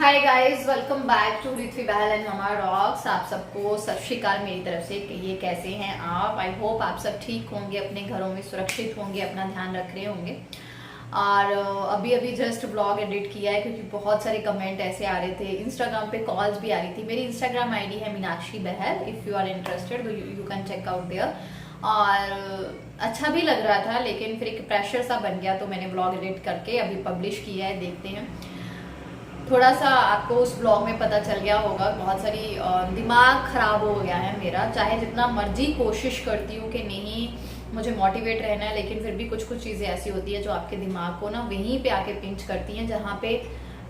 Hi guys, welcome back to Ritvi Bahl and mama rocks. आप सबको सत श्री अकाल मेरी तरफ से। कहिए कैसे हैं आप। आई होप आप सब ठीक होंगे, अपने घरों में सुरक्षित होंगे, अपना ध्यान रख रहे होंगे। और अभी अभी जस्ट ब्लॉग एडिट किया है क्योंकि बहुत सारे कमेंट ऐसे आ रहे थे, इंस्टाग्राम पे कॉल्स भी आ रही थी। मेरी इंस्टाग्राम आईडी है Meenakshi Bahl, if you are interested you can check out there. और अच्छा भी लग रहा था लेकिन फिर एक प्रेशर सा बन गया तो मैंने ब्लॉग एडिट करके अभी पब्लिश किया है। देखते हैं, थोड़ा सा आपको उस ब्लॉग में पता चल गया होगा। बहुत सारी दिमाग खराब हो गया है मेरा, चाहे जितना मर्जी कोशिश करती हूँ कि नहीं मुझे मोटिवेट रहना है, लेकिन फिर भी कुछ कुछ चीज़ें ऐसी होती है जो आपके दिमाग को ना वहीं पे आके पिंच करती हैं जहाँ पे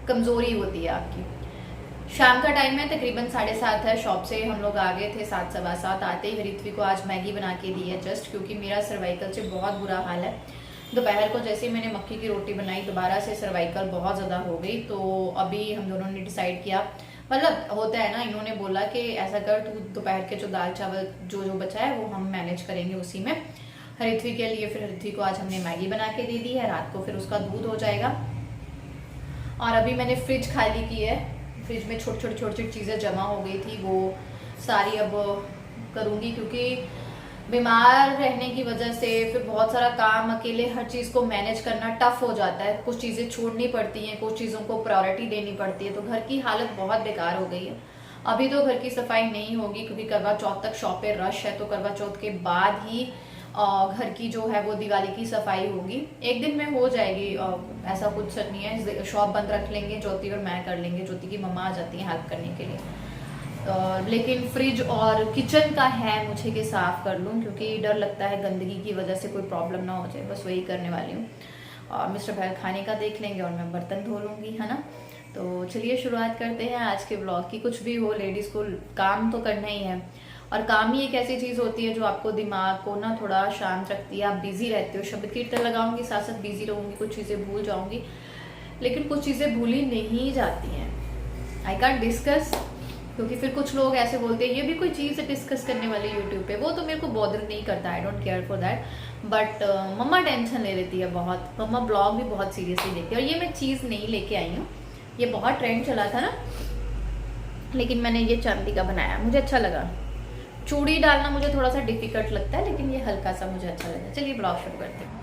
कमज़ोरी होती है आपकी। शाम का टाइम है, तकरीबन 7:30 है। शॉप से हम लोग आ गए थे 7, 7:15। आते ही ऋत्वी को आज मैगी बना के दी है जस्ट, क्योंकि मेरा सर्वाइकल से बहुत बुरा हाल है। दोपहर को जैसे ही मैंने मक्की की रोटी बनाई दोबारा से सर्वाइकल बहुत ज़्यादा हो गई। तो अभी हम दोनों ने डिसाइड किया, मतलब होता है ना, इन्होंने बोला कि ऐसा कर तू दोपहर के जो दाल चावल जो बचा है वो हम मैनेज करेंगे उसी में। ऋत्वी के लिए फिर ऋत्वी को आज हमने मैगी बना के दे दी है, रात को फिर उसका दूध हो जाएगा। और अभी मैंने फ्रिज खाली की है, फ्रिज में छोटी छोटी चीज़ें जमा हो गई थी, वो सारी अब करूँगी क्योंकि बीमार रहने की वजह से फिर बहुत सारा काम, अकेले हर चीज़ को मैनेज करना टफ हो जाता है। कुछ चीज़ें छोड़नी पड़ती हैं, कुछ चीज़ों को प्रायोरिटी देनी पड़ती है। तो घर की हालत बहुत बेकार हो गई है। अभी तो घर की सफाई नहीं होगी क्योंकि करवा चौथ तक शॉप पे रश है, तो करवा चौथ के बाद ही घर की जो है वो दिवाली की सफाई होगी। एक दिन में हो जाएगी, ऐसा कुछ नहीं है। शॉप बंद रख लेंगे, ज्योति और मैं कर लेंगे, ज्योति की मम्मा आ जाती है हेल्प करने के लिए। लेकिन फ्रिज और किचन का है मुझे कि साफ़ कर लूँ, क्योंकि डर लगता है गंदगी की वजह से कोई प्रॉब्लम ना हो जाए। बस वही करने वाली हूँ। और मिस्टर भाई खाने का देख लेंगे और मैं बर्तन धो लूँगी, है ना। तो चलिए शुरुआत करते हैं आज के ब्लॉग की। कुछ भी हो, लेडीज़ को काम तो करना ही है, और काम ही एक ऐसी चीज़ होती है जो आपको दिमाग को ना थोड़ा शांत रखती है। आप बिजी रहते हो, शब्द कीर्तन लगाऊंगी, साथ साथ बिजी रहूँगी, कुछ चीज़ें भूल जाऊँगी, लेकिन कुछ चीज़ें भूली नहीं जाती हैं। आई कांट डिस्कस, क्योंकि फिर कुछ लोग ऐसे बोलते हैं ये भी कोई चीज़ है डिस्कस करने वाले यूट्यूब पे, वो तो मेरे को बॉदर नहीं करता, I don't care for that. But mama tension ले लेती है बहुत, मम्मा ब्लॉग भी बहुत सीरियसली देखती है। और ये मैं चीज़ नहीं लेके आई हूँ, ये बहुत ट्रेंड चला था ना, लेकिन मैंने ये चांदी का बनाया, मुझे अच्छा लगा। चूड़ी डालना मुझे थोड़ा सा डिफिकल्ट लगता है, लेकिन ये हल्का सा मुझे अच्छा लगा। चलिए ब्लॉग शुरू करते हैं।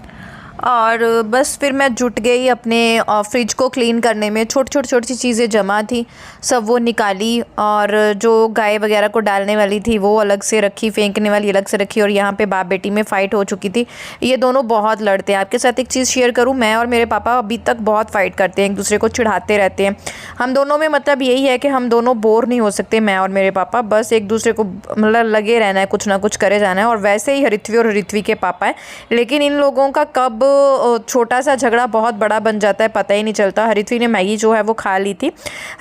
और बस फिर मैं जुट गई अपने फ्रिज को क्लीन करने में। छोटी छोटी चीज़ें जमा थी, सब वो निकाली, और जो गाय वगैरह को डालने वाली थी वो अलग से रखी, फेंकने वाली अलग से रखी। और यहाँ पे बाप बेटी में फ़ाइट हो चुकी थी, ये दोनों बहुत लड़ते हैं। आपके साथ एक चीज़ शेयर करूँ, मैं और मेरे पापा अभी तक बहुत फ़ाइट करते हैं, एक दूसरे को चिढ़ाते रहते हैं। हम दोनों में मतलब यही है कि हम दोनों बोर नहीं हो सकते, मैं और मेरे पापा, बस एक दूसरे को मतलब लगे रहना है, कुछ ना कुछ करे जाना है। और वैसे ही ऋत्वी और ऋत्वी के पापा हैं, लेकिन इन लोगों का कब छोटा सा झगड़ा बहुत बड़ा बन जाता है पता ही नहीं चलता। ऋत्वी ने मैगी जो है वो खा ली थी।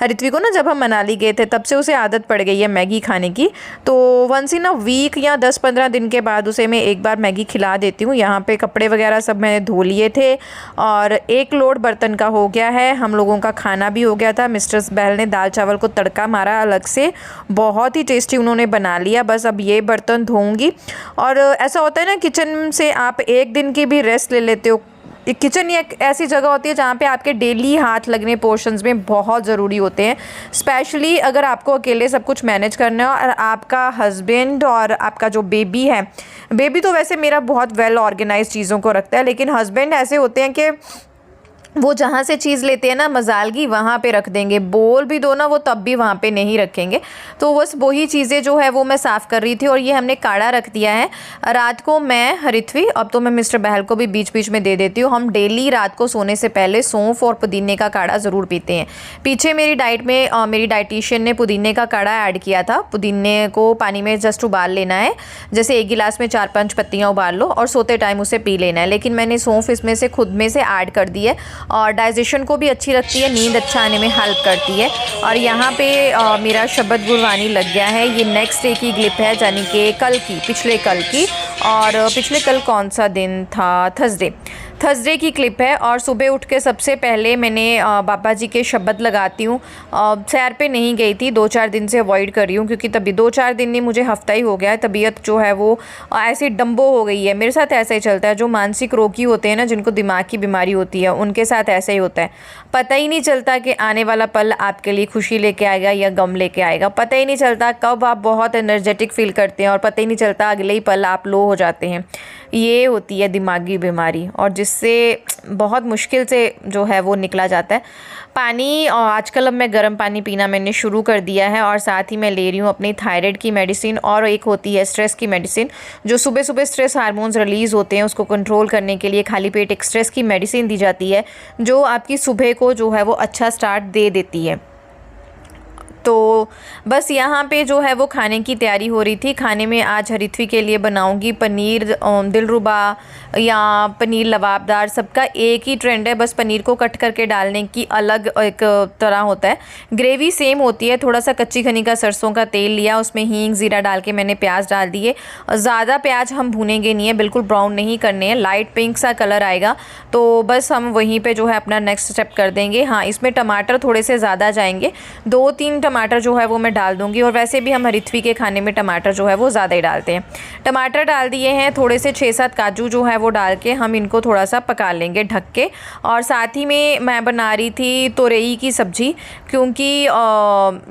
ऋत्वी को ना जब हम मनाली गए थे तब से उसे आदत पड़ गई है मैगी खाने की, तो वंस इन अ वीक या 10-15 दिन के बाद उसे मैं एक बार मैगी खिला देती हूँ। यहाँ पे कपड़े वगैरह सब मैंने धो लिए थे और एक लोड बर्तन का हो गया है। हम लोगों का खाना भी हो गया था। मिस्टर बहल ने दाल चावल को तड़का मारा अलग से, बहुत ही टेस्टी उन्होंने बना लिया। बस अब ये बर्तन धोऊंगी। और ऐसा होता है ना, किचन से आप एक दिन की भी रेस्ट ले लेते हो। किचन एक ऐसी जगह होती है जहाँ पे आपके डेली हाथ लगने पोर्शंस में बहुत ज़रूरी होते हैं, स्पेशली अगर आपको अकेले सब कुछ मैनेज करना है। और आपका हस्बैंड और आपका जो बेबी है, बेबी तो वैसे मेरा बहुत वेल ऑर्गेनाइज चीज़ों को रखता है, लेकिन हस्बैंड ऐसे होते हैं कि वो जहाँ से चीज़ लेते हैं ना मजालगी वहाँ पे रख देंगे, बोल भी दो ना वो तब भी वहाँ पे नहीं रखेंगे। तो बस वही चीज़ें जो है वो मैं साफ़ कर रही थी। और ये हमने काढ़ा रख दिया है रात को, मैं ऋत्वी, अब तो मैं मिस्टर बहल को भी बीच बीच में दे देती हूँ। हम डेली रात को सोने से पहले सौंफ और पुदीने का काढ़ा ज़रूर पीते हैं। पीछे मेरी डाइट में मेरी डाइटिशियन ने पुदीने का काढ़ा ऐड किया था। पुदीने को पानी में जस्ट उबाल लेना है, जैसे 1 गिलास में 4-5 पत्तियाँ उबाल लो और सोते टाइम उसे पी लेना है। लेकिन मैंने सौंफ इसमें से खुद में से ऐड कर दी है, और डाइजेशन को भी अच्छी रखती है, नींद अच्छा आने में हेल्प करती है। और यहाँ पे मेरा शब्द गुरबानी लग गया है। ये नेक्स्ट डे की क्लिप है, यानी कि कल की, पिछले कल की। और पिछले कल कौन सा दिन था, थर्सडे। थर्सडे की क्लिप है और सुबह उठ के सबसे पहले मैंने बाबा जी के शब्द लगाती हूँ। सैर पे नहीं गई थी, 2-4 दिन से अवॉइड कर रही हूँ क्योंकि तभी 2-4 दिन नहीं, मुझे हफ्ता ही हो गया है। तबीयत जो है वो ऐसी डम्बो हो गई है। मेरे साथ ऐसा ही चलता है, जो मानसिक रोगी होते हैं ना, जिनको दिमाग की बीमारी होती है, उनके साथ ऐसा ही होता है। पता ही नहीं चलता कि आने वाला पल आपके लिए खुशी लेके आएगा या गम लेके आएगा। पता ही नहीं चलता कब आप बहुत एनर्जेटिक फील करते हैं और पता ही नहीं चलता अगले ही पल आप लो हो जाते हैं। ये होती है दिमागी बीमारी, और जिससे बहुत मुश्किल से जो है वो निकला जाता है। पानी, और आजकल अब मैं गर्म पानी पीना मैंने शुरू कर दिया है, और साथ ही मैं ले रही हूँ अपनी थायराइड की मेडिसिन, और एक होती है स्ट्रेस की मेडिसिन। जो सुबह सुबह स्ट्रेस हार्मोन्स रिलीज़ होते हैं, उसको कंट्रोल करने के लिए खाली पेट एक स्ट्रेस की मेडिसिन दी जाती है, जो आपकी सुबह को जो है वो अच्छा स्टार्ट दे देती है। तो बस यहाँ पे जो है वो खाने की तैयारी हो रही थी। खाने में आज हरिथवी के लिए बनाऊंगी पनीर दिलरुबा या पनीर लबाबदार। सबका एक ही ट्रेंड है, बस पनीर को कट करके डालने की अलग एक तरह होता है। ग्रेवी सेम होती है। थोड़ा सा कच्ची घनी का सरसों का तेल लिया, उसमें हींग ज़ीरा डाल के मैंने प्याज डाल दिए। ज़्यादा प्याज हम भूनेंगे नहीं है, बिल्कुल ब्राउन नहीं करने हैं, लाइट पिंक सा कलर आएगा तो बस हम वहीं पे जो है अपना नेक्स्ट स्टेप कर देंगे। हाँ, इसमें टमाटर थोड़े से ज़्यादा जाएंगे, 2-3 टमाटर जो है वो मैं डाल दूंगी। और वैसे भी हम हरिथवी के खाने में टमाटर जो है वो ज़्यादा ही डालते हैं। टमाटर डाल दिए हैं, थोड़े से 6-7 काजू जो है वो डाल के हम इनको थोड़ा सा पका लेंगे ढक के। और साथ ही में मैं बना रही थी तोरई की सब्ज़ी, क्योंकि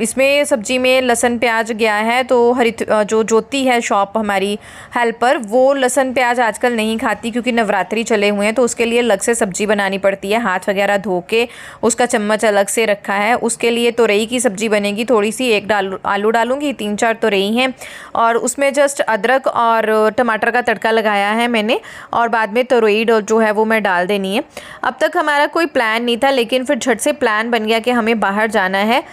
इसमें सब्ज़ी में लहसुन प्याज गया है। तो जो ज्योति है शॉप हमारी हेल्पर, वो लहसुन प्याज आजकल नहीं खाती क्योंकि नवरात्रि चले हुए हैं, तो उसके लिए अलग से सब्ज़ी बनानी पड़ती है। हाथ वगैरह धो के उसका चम्मच अलग से रखा है। उसके लिए तोरई की सब्ज़ी बनेगी। थोड़ी सी आलू डालूंगी, 3-4 तोरई हैं, और उसमें जस्ट अदरक और टमाटर का तड़का लगाया है मैंने, और बाद में तोरई जो है वो मैं डाल देनी है। अब तक हमारा कोई प्लान नहीं था, लेकिन फिर झट से प्लान बन गया कि हमें बाहर जाना है।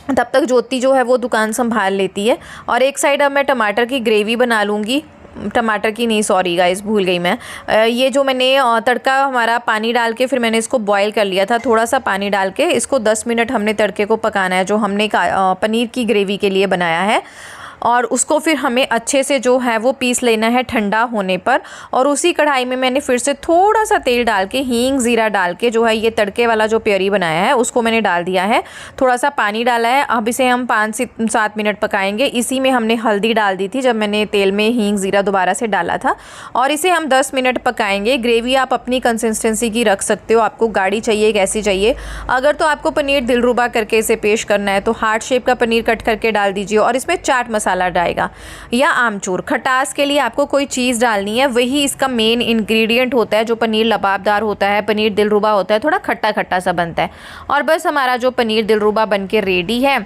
तब तक ज्योति जो है वो दुकान संभाल लेती है। और एक साइड अब मैं टमाटर की ग्रेवी बना लूँगी। टमाटर की नहीं, सॉरी गाइस, भूल गई मैं। ये जो मैंने तड़का हमारा पानी डाल के फिर मैंने इसको बॉईल कर लिया था। थोड़ा सा पानी डाल के इसको 10 मिनट हमने तड़के को पकाना है, जो हमने पनीर की ग्रेवी के लिए बनाया है। और उसको फिर हमें अच्छे से जो है वो पीस लेना है ठंडा होने पर। और उसी कढ़ाई में मैंने फिर से थोड़ा सा तेल डाल के हींग ज़ीरा डाल के जो है ये तड़के वाला जो प्योरी बनाया है उसको मैंने डाल दिया है। थोड़ा सा पानी डाला है। अब इसे हम 5 से 7 मिनट पकाएंगे। इसी में हमने हल्दी डाल दी थी जब मैंने तेल में हींग ज़ीरा दोबारा से डाला था, और इसे हम 10 मिनट पकाएंगे। ग्रेवी आप अपनी कंसिस्टेंसी की रख सकते हो, आपको गाढ़ी चाहिए कैसी चाहिए। अगर तो आपको पनीर दिलरुबा करके इसे पेश करना है तो हार्ट शेप का पनीर कट करके डाल दीजिए, और इसमें चाट मसाला डालेगा या आमचूर। खटास के लिए आपको कोई चीज़ डालनी है, वही इसका मेन इंग्रेडिएंट होता है। जो पनीर लबाबदार होता है, पनीर दिलरुबा होता है, थोड़ा खट्टा खट्टा सा बनता है। और बस हमारा जो पनीर दिलरुबा बनके रेडी है।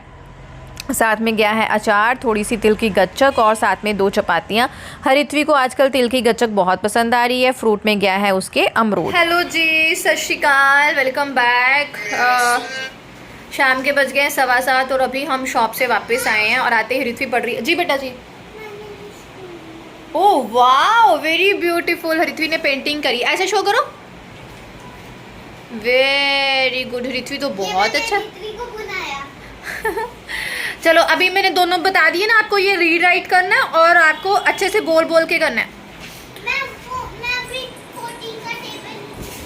साथ में गया है अचार, थोड़ी सी तिल की गच्चक, और साथ में 2 चपातियाँ। हरिथवी को आजकल तिल की गच्चक बहुत पसंद आ रही है। फ्रूट में गया है उसके अमरूद। हेलो जी, सत श्री अकाल, वेलकम बैक। शाम के बज गए 7:15 और अभी हम शॉप से वापस आए हैं, और आते ही हरिथवी पढ़ रही है। जी बेटा जी। ओह वाह, वेरी ब्यूटीफुल। हरिथवी ने पेंटिंग करी, ऐसे शो करो। वेरी गुड, हरिथवी तो बहुत अच्छा। चलो अभी मैंने दोनों बता दिए ना, आपको ये रीड राइट करना है और आपको अच्छे से बोल बोल के करना है।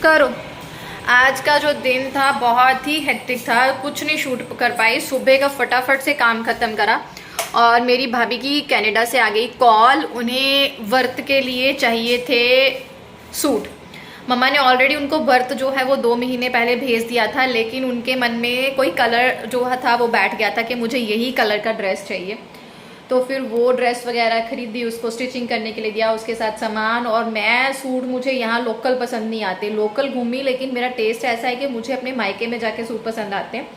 करो। आज का जो दिन था बहुत ही हेक्टिक था, कुछ नहीं शूट कर पाई। सुबह का फटाफट से काम खत्म करा, और मेरी भाभी की कनाडा से आ गई कॉल। उन्हें व्रत के लिए चाहिए थे सूट। मम्मा ने ऑलरेडी उनको व्रत जो है वो 2 महीने पहले भेज दिया था, लेकिन उनके मन में कोई कलर जो था वो बैठ गया था कि मुझे यही कलर का ड्रेस चाहिए। तो फिर वो ड्रेस वगैरह खरीदी, उसको स्टिचिंग करने के लिए दिया, उसके साथ सामान। और मैं सूट, मुझे यहाँ लोकल पसंद नहीं आते। लोकल घूमी, लेकिन मेरा टेस्ट ऐसा है कि मुझे अपने मायके में जाके सूट पसंद आते हैं।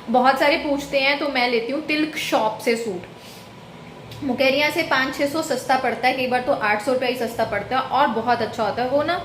बहुत सारे पूछते हैं तो मैं लेती हूँ तिलक शॉप से सूट। मुकेरिया से 500-600 सस्ता पड़ता है, कई बार तो 800 रुपये ही सस्ता पड़ता है, और बहुत अच्छा होता है। वो ना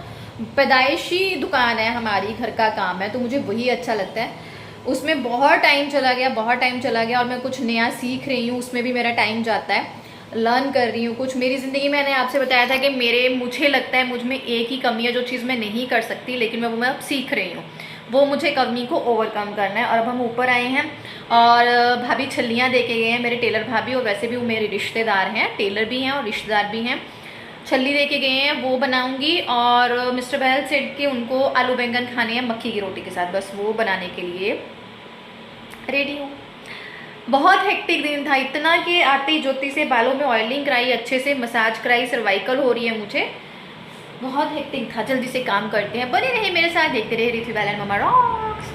पैदाइशी दुकान है, हमारी घर का काम है, तो मुझे वही अच्छा लगता है। उसमें बहुत टाइम चला गया, और मैं कुछ नया सीख रही हूँ, उसमें भी मेरा टाइम जाता है। लर्न कर रही हूँ कुछ। मेरी ज़िंदगी में मैंने आपसे बताया था कि मुझे लगता है मुझ में एक ही कमी है, जो चीज़ मैं नहीं कर सकती, लेकिन मैं अब सीख रही हूँ। वो मुझे कमी को ओवरकम करना है। और अब हम ऊपर आए हैं, और भाभी छल्लियाँ दे के गए हैं, मेरे टेलर भाभी, और वैसे भी वो मेरे रिश्तेदार हैं, टेलर भी हैं और रिश्तेदार भी हैं। छल्ली लेके गए हैं, वो बनाऊंगी। और मिस्टर बहल सेठ के उनको आलू बैंगन खाने हैं मक्की की रोटी के साथ, बस वो बनाने के लिए रेडी हूँ। बहुत हेक्टिक दिन था, इतना कि आते ही ज्योति से बालों में ऑयलिंग कराई, अच्छे से मसाज कराई, सर्वाइकल हो रही है मुझे, बहुत हेक्टिक था। जल्दी से काम करते हैं, बने रहे मेरे साथ, देखते रहे रिथवी बैल एंड मम्मा रॉक्स।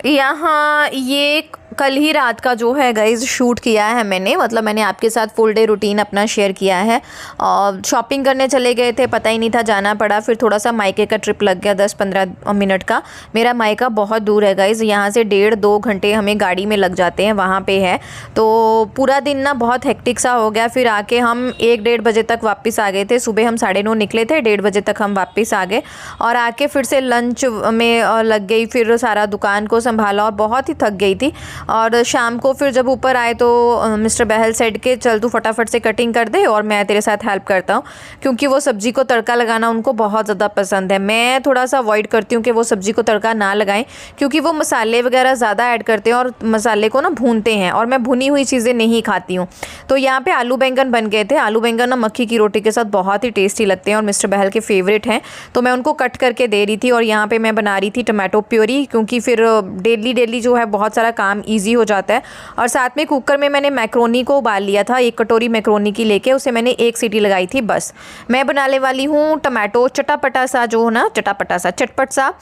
यहाँ ये कल ही रात का जो है गाइज शूट किया है मैंने, मतलब मैंने आपके साथ फुल डे रूटीन अपना शेयर किया है। और शॉपिंग करने चले गए थे, पता ही नहीं था जाना पड़ा। फिर थोड़ा सा मायके का ट्रिप लग गया 10-15 मिनट का। मेरा मायका बहुत दूर है गाइज, यहाँ से 1.5-2 घंटे हमें गाड़ी में लग जाते हैं, वहाँ पे है। तो पूरा दिन ना बहुत हेक्टिक सा हो गया। फिर आके हम 1-1:30 बजे तक वापस आ गए थे। सुबह हम 9:30 निकले थे, 1:30 बजे तक हम वापस आ गए। और आके फिर से लंच में लग गई, फिर सारा दुकान को संभाला और बहुत ही थक गई थी। और शाम को फिर जब ऊपर आए तो मिस्टर बहल सेठ के चल तू फटाफट से कटिंग कर दे और मैं तेरे साथ हेल्प करता हूँ, क्योंकि वो सब्ज़ी को तड़का लगाना उनको बहुत ज़्यादा पसंद है। मैं थोड़ा सा अवॉइड करती हूँ कि वो सब्ज़ी को तड़का ना लगाएं, क्योंकि वो मसाले वगैरह ज़्यादा ऐड करते हैं और मसाले को ना भूनते हैं, और मैं भुनी हुई चीज़ें नहीं खाती हूँ। तो यहाँ पे आलू बैंगन बन गए थे। आलू बैंगन ना मक्की की रोटी के साथ बहुत ही टेस्टी लगते हैं और मिस्टर बहल के फेवरेट हैं, तो मैं उनको कट करके दे रही थी। और यहाँ पे मैं बना रही थी टमाटो प्योरी, क्योंकि फिर डेली जो है बहुत सारा काम ईजी हो जाता है। और साथ में कुकर में मैंने मैक्रोनी को उबाल लिया था, 1 कटोरी मैक्रोनी की लेके उसे मैंने 1 सीटी लगाई थी बस। मैं बनाने वाली हूँ टमाटो चटापटा सा, जो ना चटापटा सा, चटपट सा,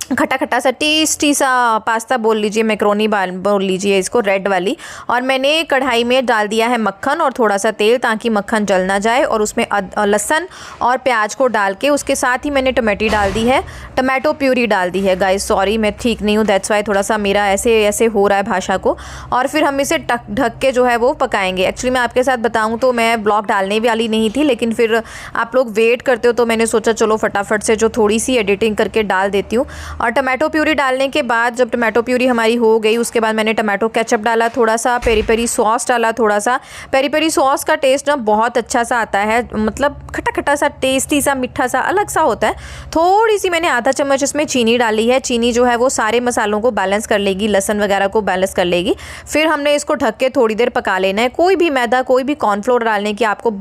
खट्टा खट्टा सा, टेस्टी सा पास्ता बोल लीजिए, मैक्रोनी बोल लीजिए इसको, रेड वाली। और मैंने कढ़ाई में डाल दिया है मक्खन और थोड़ा सा तेल, ताकि मक्खन जल ना जाए। और उसमें लहसुन और प्याज को डाल के उसके साथ ही मैंने टमाटी डाल दी है, टमाटो प्यूरी डाल दी है। गाइस सॉरी मैं ठीक नहीं हूँ, दैट्स वाई थोड़ा सा मेरा ऐसे हो रहा है भाषा को। और फिर हम इसे ढक के जो है वो पकाएंगे। एक्चुअली मैं आपके साथ बताऊँ तो मैं ब्लॉग डालने वाली नहीं थी, लेकिन फिर आप लोग वेट करते हो तो मैंने सोचा चलो फटाफट से जो थोड़ी सी एडिटिंग करके डाल देती हूँ। और टमाटो प्यूरी डालने के बाद, जब टमाटो प्यूरी हमारी हो गई, उसके बाद मैंने टमाटो केचप डाला, थोड़ा सा पेरी पेरी सॉस डाला। थोड़ा सा पेरी पेरी सॉस का टेस्ट ना बहुत अच्छा सा आता है, मतलब खट्टा खट्टा सा, टेस्टी सा, मीठा सा, अलग सा होता है। थोड़ी सी मैंने आधा चम्मच इसमें चीनी डाली है। चीनी जो है वो सारे मसालों को बैलेंस कर लेगी, लहसुन वगैरह को बैलेंस कर लेगी। फिर हमने इसको ढक के थोड़ी देर पका लेना है। कोई भी मैदा, कोई भी कॉर्नफ्लोर डालने की आपको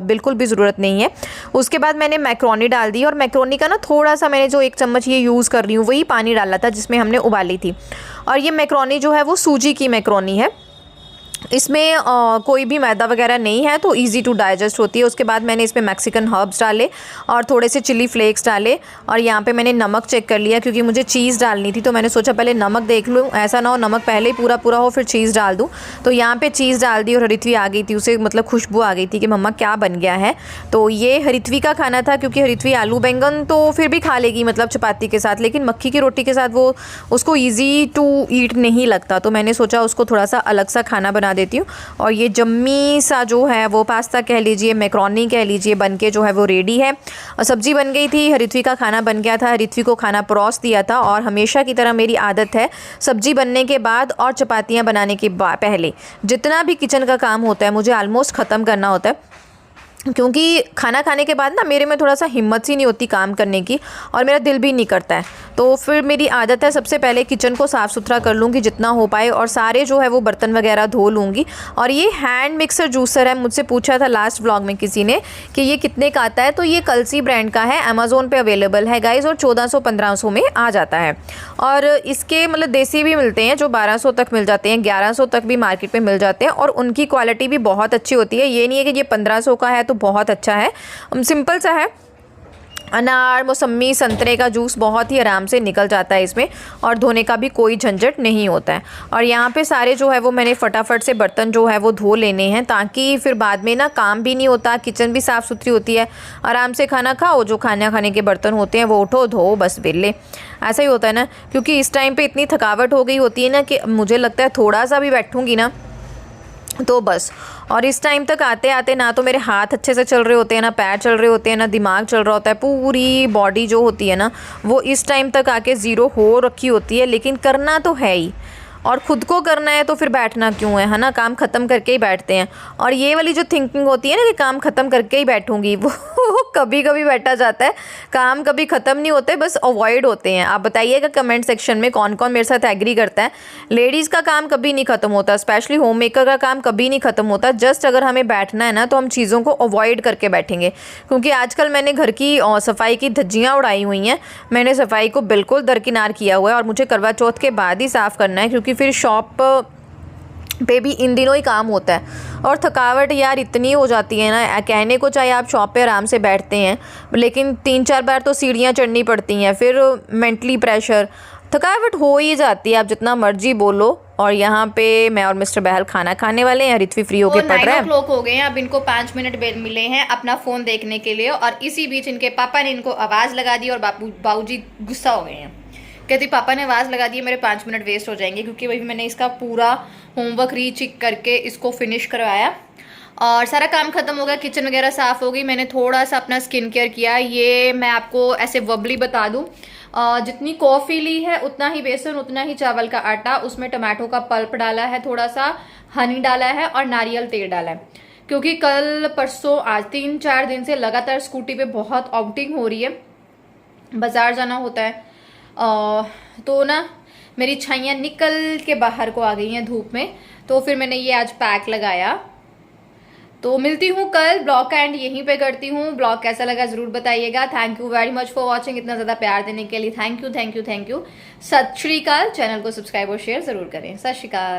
बिल्कुल भी ज़रूरत नहीं है। उसके बाद मैंने मैक्रोनी डाल दी, और मैक्रोनी का ना थोड़ा सा मैंने जो 1 चम्मच ये यूज़ कर रही हूँ वही पानी डाला था जिसमें हमने उबाली थी। और ये मैक्रोनी जो है वो सूजी की मैक्रोनी है, इसमें कोई भी मैदा वगैरह नहीं है, तो इजी टू डाइजेस्ट होती है। उसके बाद मैंने इसमें मैक्सिकन हर्ब्स डाले और थोड़े से चिली फ्लेक्स डाले। और यहाँ पे मैंने नमक चेक कर लिया, क्योंकि मुझे चीज़ डालनी थी, तो मैंने सोचा पहले नमक देख लूँ, ऐसा ना हो नमक पहले ही पूरा हो फिर चीज़ डाल दूँ। तो यहाँ पे चीज़ डाल दी और हरिथवी आ गई थी, उसे मतलब खुशबू आ गई थी कि मम्मा क्या बन गया है। तो ये हरिथवी का खाना था, क्योंकि हरिथवी आलू बैंगन तो फिर भी खा लेगी मतलब चपाती के साथ, लेकिन मक्की की रोटी के साथ वो उसको ईजी टू ईट नहीं लगता। तो मैंने सोचा उसको थोड़ा सा अलग सा खाना बना देती हूँ। और ये जम्मी सा जो है वो पास्ता कह लीजिए, मैक्रोनी कह लीजिए, बनके जो है वो रेडी है। और सब्जी बन गई थी, हरिथवी का खाना बन गया था, हरिथवी को खाना परोस दिया था। और हमेशा की तरह मेरी आदत है सब्जी बनने के बाद और चपातियाँ बनाने के पहले जितना भी किचन का काम होता है मुझे ऑलमोस्ट ख़त्म करना होता है, क्योंकि खाना खाने के बाद ना मेरे में थोड़ा सा हिम्मत सी नहीं होती काम करने की, और मेरा दिल भी नहीं करता है। तो फिर मेरी आदत है सबसे पहले किचन को साफ़ सुथरा कर लूँगी जितना हो पाए, और सारे जो है वो बर्तन वगैरह धो लूँगी। और ये हैंड मिक्सर जूसर है, मुझसे पूछा था लास्ट व्लॉग में किसी ने कि ये कितने का आता है, तो ये कलसी ब्रांड का है, अमेज़ोन पे अवेलेबल है गाइज़, और 1400-1500 में आ जाता है। और इसके मतलब देसी भी मिलते हैं जो 1200 तक मिल जाते हैं, 1100 तक भी मार्केट में मिल जाते हैं, और उनकी क्वालिटी भी बहुत अच्छी होती है। ये नहीं है कि ये 1500 का है तो बहुत अच्छा है, सिंपल सा है। अनार, मौसम्मी, संतरे का जूस बहुत ही आराम से निकल जाता है इसमें, और धोने का भी कोई झंझट नहीं होता है। और यहाँ पे सारे जो है वो मैंने फटाफट से बर्तन जो है वो धो लेने हैं, ताकि फिर बाद में ना काम भी नहीं होता, किचन भी साफ़ सुथरी होती है। आराम से खाना खाओ, जो खाने के बर्तन होते हैं वो उठो, धो, बस बेले। ऐसा ही होता है ना, क्योंकि इस टाइम पर इतनी थकावट हो गई होती है ना कि मुझे लगता है थोड़ा सा भी बैठूँगी ना तो बस। और इस टाइम तक आते आते ना तो मेरे हाथ अच्छे से चल रहे होते हैं, ना पैर चल रहे होते हैं, ना दिमाग चल रहा होता है। पूरी बॉडी जो होती है ना वो इस टाइम तक आके ज़ीरो हो रखी होती है, लेकिन करना तो है ही, और ख़ुद को करना है तो फिर बैठना क्यों है ना, काम ख़त्म करके ही बैठते हैं। और ये वाली जो थिंकिंग होती है ना कि काम ख़त्म करके ही बैठूँगी, वो कभी कभी बैठा जाता है, काम कभी ख़त्म नहीं होते, बस अवॉइड होते हैं। आप बताइएगा कमेंट सेक्शन में कौन कौन मेरे साथ एग्री करता है। लेडीज़ का काम कभी नहीं ख़त्म होता, स्पेशली होम मेकर का काम कभी नहीं ख़त्म होता। जस्ट अगर हमें बैठना है ना तो हम चीज़ों को अवॉइड करके बैठेंगे, क्योंकि आजकल मैंने घर की सफाई की धज्जियाँ उड़ाई हुई हैं। मैंने सफाई को बिल्कुल दरकिनार किया हुआ है और मुझे करवा चौथ के बाद ही साफ़ करना है, क्योंकि फिर शॉप पे भी इन दिनों ही काम होता है। और थकावट यार इतनी हो जाती है ना, कहने को चाहे आप शॉप पे आराम से बैठते हैं, लेकिन 3-4 बार तो सीढ़ियाँ चढ़नी पड़ती हैं, फिर मेंटली प्रेशर, थकावट हो ही जाती है, आप जितना मर्जी बोलो। और यहाँ पे मैं और मिस्टर बहल खाना खाने वाले हैं। रित्वी फ्री होके पढ़ रहा है। 9 o'clock हो गए हैं, अब इनको 5 मिनट मिले हैं अपना फ़ोन देखने के लिए, और इसी बीच इनके पापा ने इनको आवाज़ लगा दी और बाबूजी गुस्सा हो गए हैं। कहती पापा ने आवाज़ लगा दी, मेरे 5 मिनट वेस्ट हो जाएंगे, क्योंकि वही मैंने इसका पूरा होमवर्क रीचेक करके इसको फिनिश करवाया और सारा काम खत्म हो गया। किचन वगैरह साफ़ हो गई। मैंने थोड़ा सा अपना स्किन केयर किया। ये मैं आपको ऐसे वबली बता दूं, जितनी कॉफ़ी ली है उतना ही बेसन, उतना ही चावल का आटा, उसमें टमाटो का पल्प डाला है, थोड़ा सा हनी डाला है और नारियल तेल डाला है, क्योंकि कल परसों आज 3-4 दिन से लगातार स्कूटी पे बहुत आउटिंग हो रही है, बाज़ार जाना होता है। तो ना मेरी छाइयाँ निकल के बाहर को आ गई हैं धूप में, तो फिर मैंने ये आज पैक लगाया। तो मिलती हूँ कल, ब्लॉग का एंड यहीं पे करती हूँ। ब्लॉग कैसा लगा ज़रूर बताइएगा। Thank you very much for watching, इतना ज़्यादा प्यार देने के लिए thank you thank you thank you. सत श्री अकाल। चैनल को सब्सक्राइब और शेयर ज़रूर करें। सत श्री अकाल।